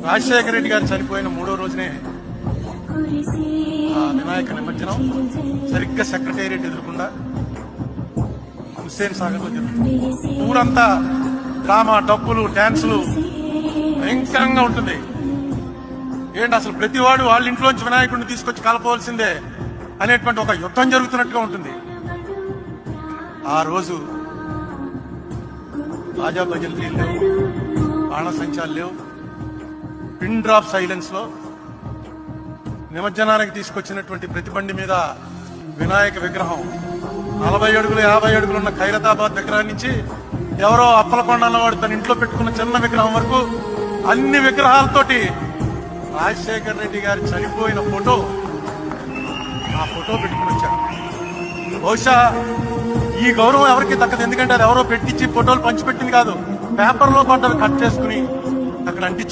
రాజశేఖర రెడ్డి గారు చనిపోయిన 3వ రోజునే వినాయక నిమజ్జనం సరిగ్గా సెక్రటేరియట్ ఎదురకుండా హుస్సేన్ సాగర్ లో జరుగుతుంది. ఊరంతా డ్రామా, డబ్బులు, డాన్సులు భయంకరంగా ఉంటుంది. ఏంటి అసలు ప్రతివాడు వాళ్ళ ఇంట్లోంచి వినాయకుడిని తీసుకొచ్చి కలపవలసిందే అనేటువంటి ఒక యుద్ధం జరుగుతున్నట్టుగా ఉంటుంది. ఆ రోజు తాజా భజనలు లేవు, బాణసంచాలు లేవు. పిన్ డ్రాప్ సైలెన్స్ లో నిమజ్జనానికి తీసుకొచ్చినటువంటి ప్రతి బండి మీద వినాయక విగ్రహం 40 అడుగులు 50 అడుగులు ఉన్న ఖైరతాబాద్ విగ్రహం నుంచి ఎవరో అప్పలకొండ అన్నవాడు తన ఇంట్లో పెట్టుకున్న చిన్న విగ్రహం వరకు అన్ని విగ్రహాలతోటి రాజశేఖర రెడ్డి గారు చనిపోయిన ఫోటో, ఆ ఫోటో పెట్టుకుని వచ్చారు. బహుశా ఈ గౌరవం ఎవరికి దక్కదు, ఎందుకంటే అది ఎవరో పెట్టించి ఫోటోలు పంచిపెట్టింది కాదు, పేపర్లో పడ్డది కట్ చేసుకుని అక్కడ అంటించి